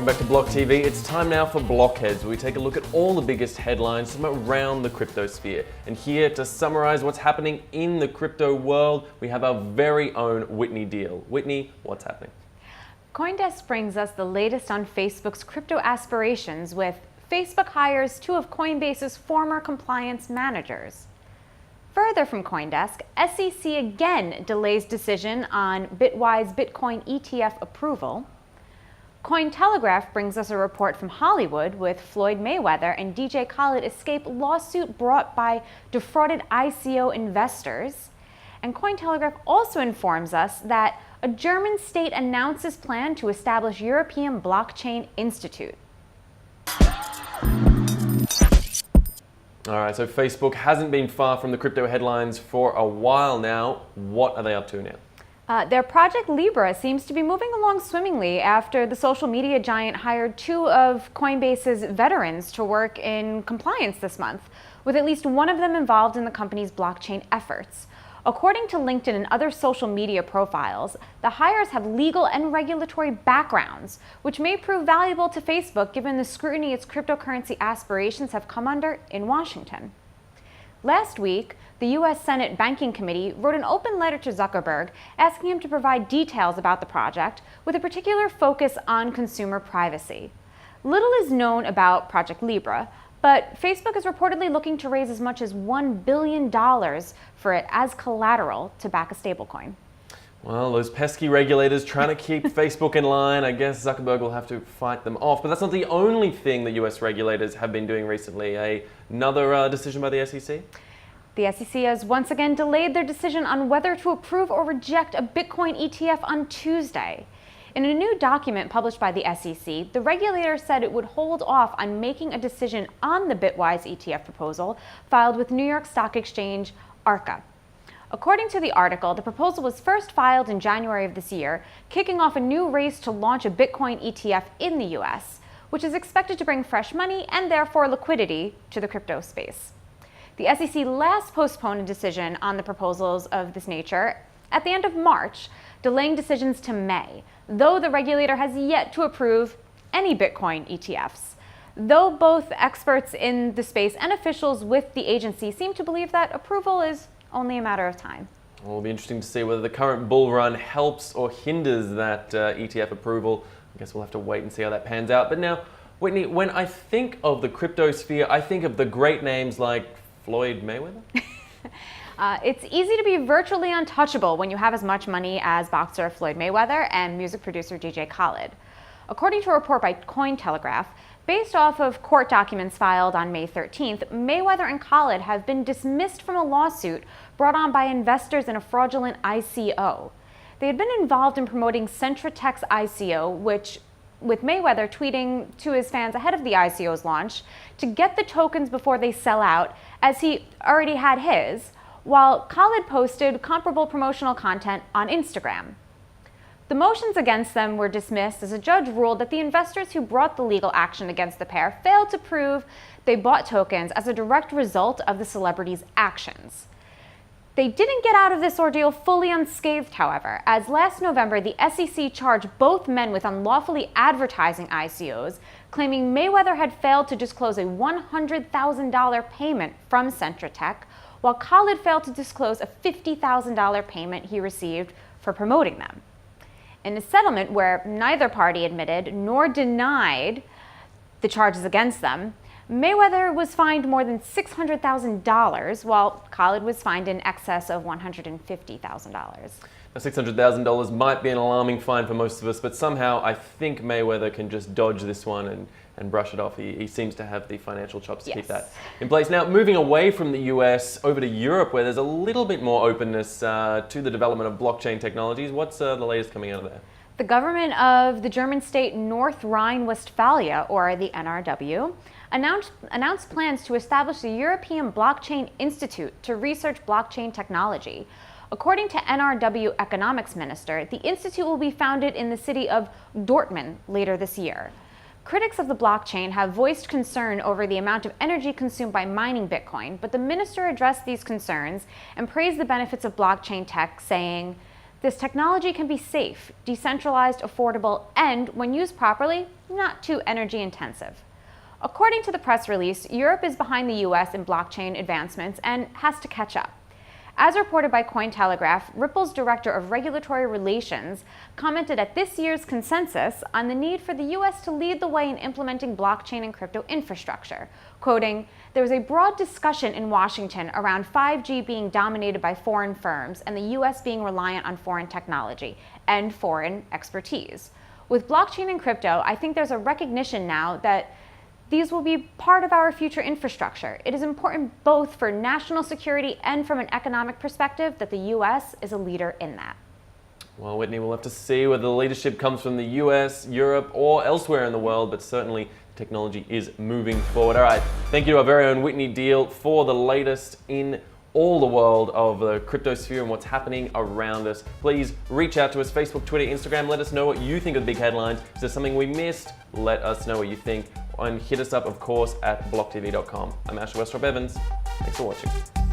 Welcome back to BLOCKTV. It's time now for Blockheads, where we take a look at all the biggest headlines from around the crypto sphere. And here to summarize what's happening in the crypto world, we have our very own Whitney Deal. Whitney, what's happening? Coindesk brings us the latest on Facebook's crypto aspirations with Facebook hires two of Coinbase's former compliance managers. Further from Coindesk, SEC again delays decision on Bitwise Bitcoin ETF approval. Cointelegraph brings us a report from Hollywood with Floyd Mayweather and DJ Khaled escape lawsuit brought by Defrauded ICO Investors. And Cointelegraph also informs us that a German state announces plan to establish European Blockchain Institute. All right, so Facebook hasn't been far from the crypto headlines for a while now. What are they up to now? Their Project Libra seems to be moving along swimmingly after the social media giant hired two of Coinbase's veterans to work in compliance this month, with at least one of them involved in the company's blockchain efforts. According to LinkedIn and other social media profiles, the hires have legal and regulatory backgrounds, which may prove valuable to Facebook given the scrutiny its cryptocurrency aspirations have come under in Washington. Last week, the U.S. Senate Banking Committee wrote an open letter to Zuckerberg asking him to provide details about the project, with a particular focus on consumer privacy. Little is known about Project Libra, but Facebook is reportedly looking to raise as much as $1 billion for it as collateral to back a stablecoin. Well, those pesky regulators trying to keep Facebook in line. I guess Zuckerberg will have to fight them off. But that's not the only thing that US regulators have been doing recently. Another decision by the SEC? The SEC has once again delayed their decision on whether to approve or reject a Bitcoin ETF on Tuesday. In a new document published by the SEC, the regulator said it would hold off on making a decision on the Bitwise ETF proposal filed with New York Stock Exchange ARCA. According to the article, the proposal was first filed in January of this year, kicking off a new race to launch a Bitcoin ETF in the US, which is expected to bring fresh money and therefore liquidity to the crypto space. The SEC last postponed a decision on the proposals of this nature at the end of March, delaying decisions to May, though the regulator has yet to approve any Bitcoin ETFs. Though both experts in the space and officials with the agency seem to believe that approval is only a matter of time. Well, it'll be interesting to see whether the current bull run helps or hinders that ETF approval. I guess we'll have to wait and see how that pans out. But now, Whitney, when I think of the crypto sphere, I think of the great names like Floyd Mayweather. It's easy to be virtually untouchable when you have as much money as boxer Floyd Mayweather and music producer DJ Khaled. According to a report by Cointelegraph, based off of court documents filed on May 13th, Mayweather and Khaled have been dismissed from a lawsuit brought on by investors in a fraudulent ICO. They had been involved in promoting Centratech's ICO, which with Mayweather tweeting to his fans ahead of the ICO's launch to get the tokens before they sell out, as he already had his, while Khaled posted comparable promotional content on Instagram. The motions against them were dismissed as a judge ruled that the investors who brought the legal action against the pair failed to prove they bought tokens as a direct result of the celebrities' actions. They didn't get out of this ordeal fully unscathed, however, as last November the SEC charged both men with unlawfully advertising ICOs, claiming Mayweather had failed to disclose a $100,000 payment from Centratech, while Khaled failed to disclose a $50,000 payment he received for promoting them. In a settlement where neither party admitted nor denied the charges against them, Mayweather was fined more than $600,000, while Khaled was fined in excess of $150,000. Now, $600,000 might be an alarming fine for most of us, but somehow I think Mayweather can just dodge this one and brush it off. He seems to have the financial chops to keep that in place. Now, moving away from the US over to Europe, where there's a little bit more openness to the development of blockchain technologies. What's the latest coming out of there? The government of the German state North Rhine-Westphalia, or the NRW, announced plans to establish the European Blockchain Institute to research blockchain technology. According to NRW economics minister, the institute will be founded in the city of Dortmund later this year. Critics of the blockchain have voiced concern over the amount of energy consumed by mining Bitcoin, but the minister addressed these concerns and praised the benefits of blockchain tech, saying, This technology can be safe, decentralized, affordable, and, when used properly, not too energy intensive. According to the press release, Europe is behind the US in blockchain advancements and has to catch up. As reported by Cointelegraph, Ripple's Director of Regulatory Relations commented at this year's consensus on the need for the US to lead the way in implementing blockchain and crypto infrastructure, quoting, "There was a broad discussion in Washington around 5G being dominated by foreign firms and the US being reliant on foreign technology and foreign expertise. With blockchain and crypto, I think there's a recognition now that these will be part of our future infrastructure. It is important both for national security and from an economic perspective that the US is a leader in that." Well, Whitney, we'll have to see whether the leadership comes from the US, Europe, or elsewhere in the world, but certainly technology is moving forward. All right, thank you to our very own Whitney Deal for the latest in all the world of the crypto sphere and what's happening around us. Please reach out to us, Facebook, Twitter, Instagram. Let us know what you think of the big headlines. Is there something we missed? Let us know what you think. And hit us up, of course, at blocktv.com. I'm Asher Westrop Evans. Thanks for watching.